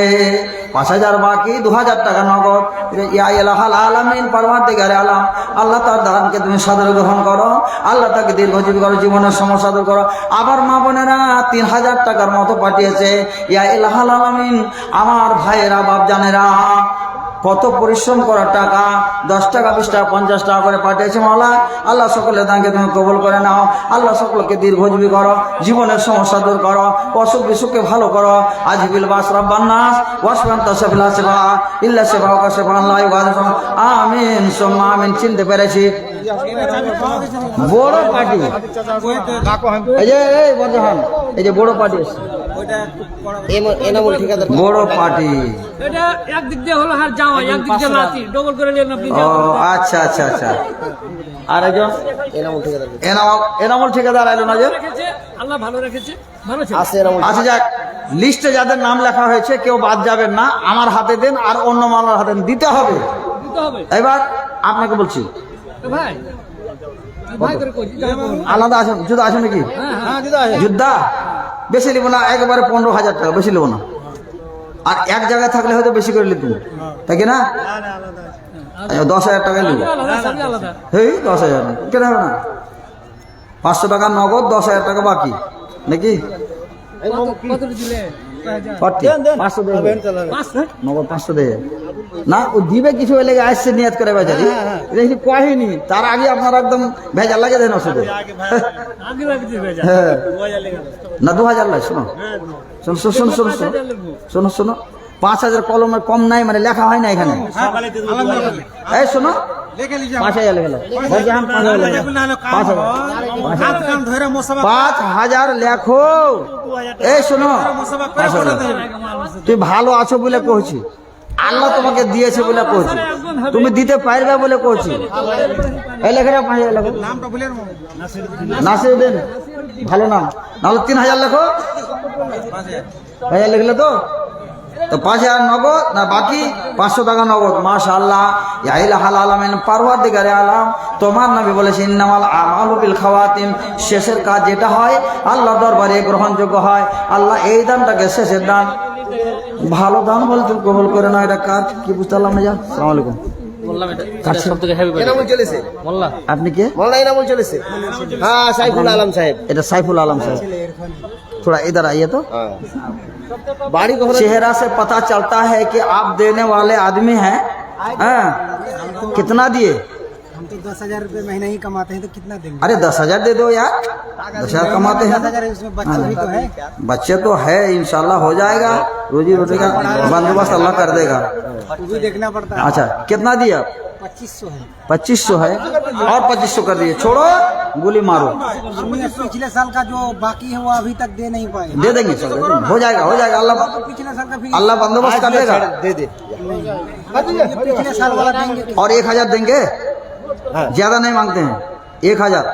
5,000 বাকি, 2,000 টাকা নগদ। ইয়া ইলাহাল আলামিন, পরওয়ারদিগারে আলম, আল্লাহ তার দানকে তুমি সাদরে গ্রহণ করো, আল্লাহ তাকে দীর্ঘজীবী করো, জীবনের সমস্যা দূর করো। আবার মা বোনেরা 3,000 টাকার মতো পাঠিয়েছে। ইয়া ইলাহাল আলামিন, আমার ভাইয়েরা, বাপ জানেরা, কত পরিশ্রম করার টাকা, 10 টাকা, 20 টাকা, 50 টাকা করে পাঠিয়েছে। মাওলা, আল্লাহ সকলের দানকে তুমি কবুল করে নাও। আল্লাহ সকলকে দীর্ঘজীবী করো, জীবনের সমস্যা দূর করো, অসুখ বিসুখকে ভালো করো। আজিবিল বাস রাব্বান নাস ওয়াসফান তাসাবিলা সেবা ইল্লা সেবা ওয়া সেবা আল্লাহ ওয়াজফা। আমিন সুম্মা আমিন। চিনতে পেরেছি বড় পার্টি, এই যে এই বর্ধমান, এই যে বড় পার্টি এসেছে, এনামুল ঠিকাদার। বড় পার্টি। এটা একদিক দিয়ে হলো হার যাওয়া, একদিক দিয়ে লাতি, ডবল করে নিলেন আপনি। ও আচ্ছা আচ্ছা আচ্ছা। আর একজন এনামুল ঠিকাদার। এনামুল ঠিকাদার এলো না যে? রেখেছে, আল্লাহ ভালো রেখেছে, ভালো ছিল। আছে এনামুল। আচ্ছা যাক, লিস্টে যাদের নাম লেখা হয়েছে কেউ বাদ যাবেন না, আমার হাতে দেন আর অন্য মালার হাতে দিতে হবে। দিতে হবে। এবার আপনাকে বলছি, তো ভাই, ভাই করে কই দিতে হবে। আলাদা আসেন, যুদ্ধ আসেন নাকি? যুদ্ধা বেশি নিব না, একেবারে 15,000 টাকা, বেশি নেবো না। আর এক জায়গায় থাকলে হয়তো বেশি করে নিতুম, তাই কি না? 10,000 টাকা নিব। আলাদা, সবই আলাদা। এই 10,000 কেন হবে না? 500 টাকা নগদ, 10,000 টাকা বাকি নাকি? কত দিলে? 500 দেবে। নগদ 500 দেবে না, ও দিবে কিছু হলে আসছে নিয়ত করে বেচারি, দেখি কহেনি, তার আগে আপনার একদম ভেজাল লাগে দেন ওষুধে। আগে ভাবে দিবে যা। হ্যাঁ না, 2,000 লাগে। শোনো শোনো শোনো শোনো শোনো শোনো শোনো, 5,000 কলমে কম নাই, মানে লেখা হয় না এখানে। এই শোনো, 5,000 লেখা, 5,000 লেখো। এই শোনো, তুই ভালো আছো বলে কইছি, আল্লাহ তোমাকে দিয়েছে বলে কইছি, তুমি দিতে পারবে বলে কইছি। এই লেখা 5,000 লেখো। নাসিরউদ্দিন, ভালো নাম, নাহলে 3,000 লেখো। 5,000 লিখলে তো 5,000 নগদ না বাকি, 500 টাকা নগদ। মাশাআল্লাহ, ইয়া ইলাহাল আলামিন, পরওয়ারদিগারে আলম, তোমার নবী বলেছেন ইন্নামাল আমালু বিল খাওয়াতিম, শেষের কাজ যেটা হয় আল্লাহর দরবারে গ্রহণযোগ্য হয়। আল্লাহ এই দানটাকে শেষের দান, ভালো দান বলতে কবুল করে না। এটা কার কি বুঝতে পারলাম না? যা, আসসালামু আলাইকুম। এনামুল চলেছে। আপনি কে? মোল্লা এনামুল চলেছে। হ্যাঁ, সাইফুল আলম সাহেব। এটা সাইফুল আলম साहब, थोड़ा इधर आइए तो। বাড়ি কখন? चेहरा से पता चलता है कि आप देने वाले आदमी हैं। हाँ, कितना दिए? 10,000 रुपए महीना ही कमाते हैं तो कितना देंगे? अरे 10,000 दे दो यार, 10,000 कमाते हैं 10,000 उसमें बच्चे भी तो है। बच्चे तो है, इंशाल्लाह हो जाएगा, रोजी रोटी का बंदोबस्त अल्लाह कर देगा। वो भी देखना पड़ता है। अच्छा कितना दिया? 2500 है। 2500 है और 2500 कर दिए, छोड़ो गोली मारो। पिछले साल का जो बाकी है वो अभी तक दे नहीं पाए। दे देंगे सर, दे देंगे। हो जाएगा हो जाएगा, अल्लाह पिछले साल का फिर अल्लाह बंदोबस्त कर देगा। दे दे पिछले साल वाला देंगे। और 1,000 देंगे, ज्यादा नहीं मांगते हैं, 1,000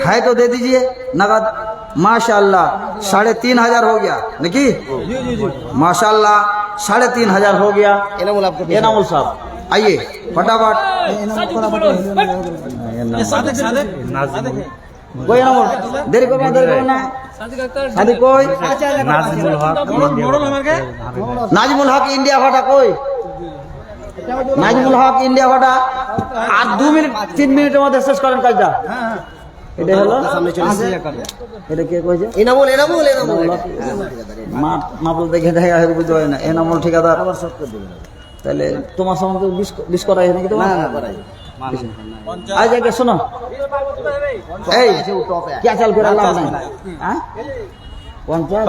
है तो दे दीजिए नगद। माशाल्लाह 3,500 हो गया निकी, माशाल्लाह 3,500 हो गया। एनामुल आपको एनामुल साहब आइए फटाफट। कोई एनामुल देरी को ना, देरी को ना, शादी कोई नाजिमुल हक इंडिया फाटा, कोই নাজিমুল হক ইন্ডিয়া ফাটা। আর 2-3 মিনিটের মধ্যে শেষ করেন কাজটা। এটা হলো সামনে চলে এসেছে। এটা কে কইছে? এনামুল এনামুল এনামুল মাপল দেখে দেখা হয়ে বুঝতে পারি না। এনামুল ঠিকাদার তাহলে তোমার সঙ্গে 20 করাই নাকি তোমার? না করাই আজ আগে শোনো, এই क्या চাল করে লাভ নাই, হ্যাঁ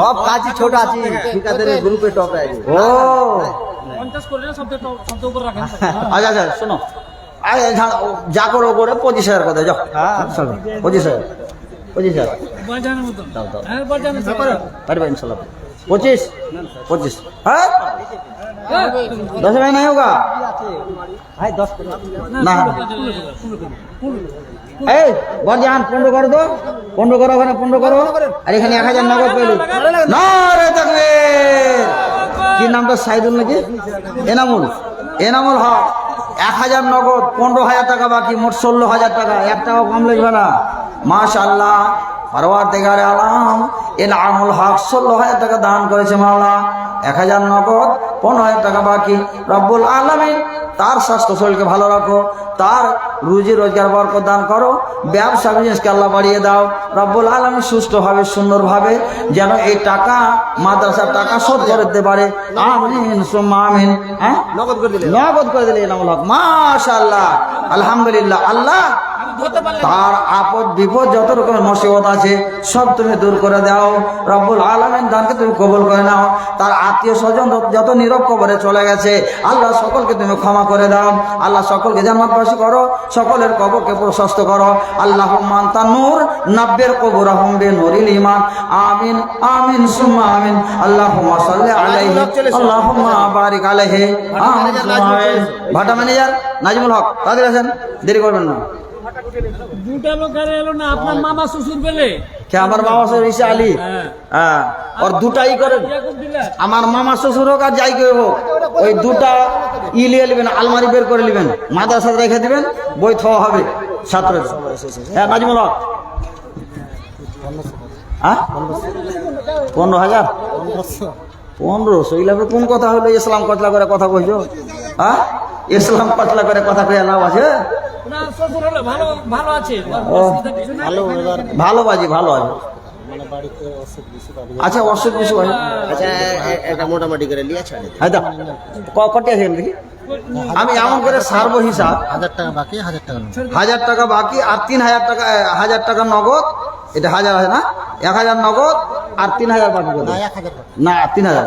টপ কাজই ছোট আছে, ঠিকাদারের গ্রুপে টপ আছে। ও 50 করে না, শব্দ উপর রাখেন। আচ্ছা আচ্ছা শোনো, আরে যা করো করে 25,000 করে যাও। 25,000 বাজানের মতো। দাও দাও, হ্যাঁ বাজানের পারবে ইনশাল্লাহ। 25 হ্যাঁ 10 में नहीं होगा भाई 10 না। এই বরজান 15 করে দো, 15 করো, ওখানে 15 করো। আর এখানে 1,000 নগদ পেলো। নারে তাকবীর। কি নামটা? সাইদুল নাকি এনামুল? এনামুল হক 1,000 নগদ, 15,000 টাকা বাকি, মোট 16,000 টাকা। 1 টাকা কম লাগবে না। মাশাআল্লাহ, পরওয়ারদিগারে আলম এনামুল হক 16,000 টাকা দান করেছে মাওলা। 1,000 নগদ, 15,000 টাকা বাকি। রব্বুল আলামিন তার স্বাস্থ্য শরীরকে ভালো রাখো, তার রুজি রোজগার বরকত দান করো, ব্যবসা বিজনেসকে আল্লাহ বাড়িয়ে দাও। রব্বুল আলামিন সুষ্ঠুভাবে সুন্দরভাবে যেন এই টাকা মাদ্রাসার টাকা শোধ করে দিতে পারে। আমিন সুম্মা আমিন। হ্যাঁ নগদ করে দিলে নগদ করে দিলে এনামুল হক। মাশাআল্লাহ, আলহামদুলিল্লাহ। আল্লাহ তার আপদ বিপদ যত রকমের মুসিবত আছে সব তুমি দূর করে দাও। রব্বুল আলামিন দানকে তুমি কবুল করে নাও। তার আত্মীয় স্বজন যত নীরব কবরে চলে গেছে আল্লাহ সকলকে তুমি ক্ষমা করে দাও। আল্লাহ সকলকে জান্নাতবাসী করো, সকলের কবরকে প্রশস্ত করো। আল্লাহুম্মা আনতা নূর নাব্বির কবুরহুম বিনুরিল ঈমান। আমিন আমিন সুম্মা আমিন। আল্লাহুম্মা সাল্লি আলাইহি আল্লাহুম্মা বারিক আলাইহি। আমিন সুম্মা আমিন। ভাটা ম্যানেজার নাজিমুল হক তাদের আছেন, দেরি করবেন না। দুটা লোক আর এলো না, আপনার মামা শ্বশুর পেলে কে? আমার মামা শ্বশুর ঈসা আলী। হ্যাঁ, ওর দুটাই করেন। আমার মামা শ্বশুর হোক আর যাই কেউ হোক, ওই দুটা লিয়ে নেবেন, আলমারি বের করে নেবেন, মাদ্রাসা রেখে দিবেন, বই খাওয়া হবে ছাত্রের। হ্যাঁ নাজিমুল হক। হ্যাঁ 15,000 1500 ইলাপে কোন কথা হলো? ইসলাম কতলা করে কথা কইছো? হ্যাঁ ইসলাম কতলা করে কথা কইয়া লাভ আছে? না শ্বশুর হলে ভালো ভালো আছে, ভালো বাজি, ভালো আছে। আচ্ছা অসুখ বিসুখ হয়? আচ্ছা এটা মোটামুটি করে লিয়া ছাড়ে দে। হ্যাঁ কটে আছে দেখি। আমি এমন করে সারবো হিসাব, 1,000 টাকা বাকি, 1,000 টাকা 1,000 টাকা বাকি আর 3,000 টাকা, 1,000 টাকা নগদ। এটা 1,000 আছে না? 1,000 নগদ আর 3,000 বাকি করে না, 3,000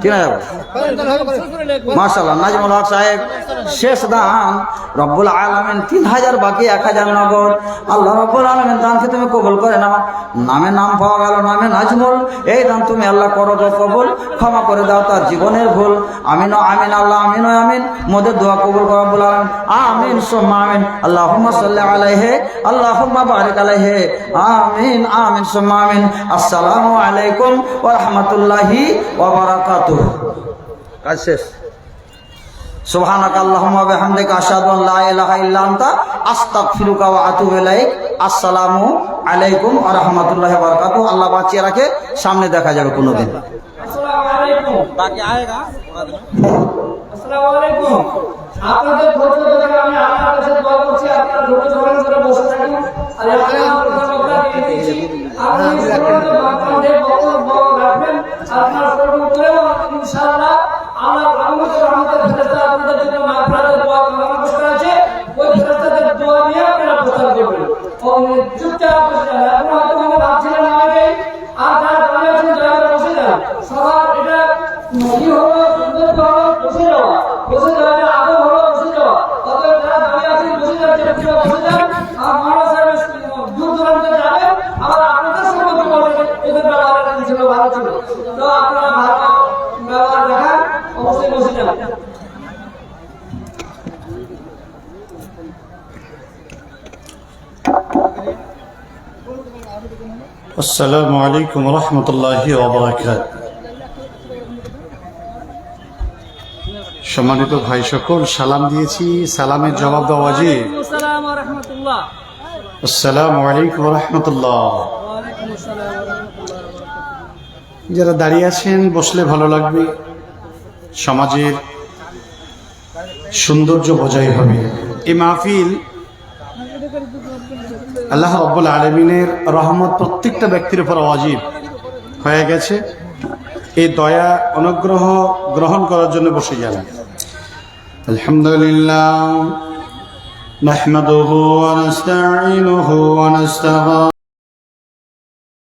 3,000। মাশাআল্লাহ নাজিমুল হক সাহেব শেষ দান রব্বুল আলামিন 3,000 বাকি, 1,000 নগদ। আল্লাহ রব্বুল আলামিন দানকে তুমি কবুল করে নাও। নামে নাম পাওয়া গেল, নামে নাজমুল। এই দান তুমি আল্লাহ করো তো কবুল, ক্ষমা করে দাও তার জীবনের ভুল। আমিন আমিন আল্লাহ আমিন আমিন। মোদের দোয়া কবুল করো রব্বুল আলামিন। আমিন সুম্মা আমিন। আল্লাহুম্মা সাল্লি আলাইহি আল্লাহুম্মা বারিক আলাইহি। আমিন আমিন সুম্মা আমিন। আসসালামু আলাইকুম ওয়া রাহমাতুল্লাহি ওয়া বারাকাতুহু। কাজ শেষ। সুবহানাকা আল্লাহুম্মা ওয়া বিহামদিকা আশহাদু আন লা ইলাহা ইল্লা আনতা আস্তাগফিরুকা ওয়া আতুবু ইলাইক। আসসালামু আলাইকুম ওয়া রাহমাতুল্লাহি ওয়া বারাকাতুহু। আল্লাহ বাঁচিয়ে রাখে, সামনে দেখা যাবে কোনোদিন। আসসালামু আলাইকুম। বাকি আয়েগা আসসালামু আলাইকুম। আপনাদের ধৈর্য ধরে আমি আপনার কাছে দোয়া করছি, আপনারা ধৈর্য ধারণ করে বসে থাকুন। আর আপনারা কথা দিয়েছি, আপনি আপনাদের বক্তব্য রাখবেন, আপনারা প্রশ্ন করেও ইনশাআল্লাহ আল্লাহ রহমতের ফেরেশতা আপনাদের জন্য মাগফিরাতের দোয়া কামনা করতে আছে। ওই ফেরেশতা চুপচাপ বসে যান। এখন হয়তো মনে ভাবছিলেন অনেকেই, আর যারা দাঁড়িয়ে আছেন দয়া করে বসে যান। সবার এটা কি হলো, সুন্দর হলো, বসে যাওয়া। বসে যাওয়া এটা আদব হলো, বসে যাওয়া। অতএব যারা দাঁড়িয়ে আছেন বসে যান, চুপচাপ বসে যান। আর মানব সাহেব দূর দূরান্তে যাবেন, আবার আপনাদের সঙ্গে কথা বলবেন, এদের ব্যবহারটা ছিল ভালো ছিল। তো আপনারা ভালো ব্যবহার দেখান, অবশ্যই বসে যান। আসসালামু আলাইকুম রহমতুল্লাহি ওয়া বারাকাতুহু। সম্মানিত ভাই সকল, সালাম দিয়েছি, সালামের জবাব দেওয়া ওয়াজিব। আসসালামু আলাইকুম ওয়া রাহমাতুল্লাহ। আসসালামু আলাইকুম রহমতুল্লাহ। ওয়া আলাইকুম আসসালাম ওয়া রাহমাতুল্লাহ। যারা দাঁড়িয়ে আছেন বসলে ভালো লাগবে, সমাজের সৌন্দর্য বজায় হবে। এই মাহফিল আল্লাহ রাব্বুল আলামিনের রহমত প্রত্যেকটা ব্যক্তির উপর ওয়াজিব হয়ে গেছে। এই দয়া অনুগ্রহ গ্রহণ করার জন্য বসে যান। আলহামদুলিল্লাহ নাহমাদুহু ওয়া নাস্তাঈনুহু ওয়া নাস্তাগফিরুহ।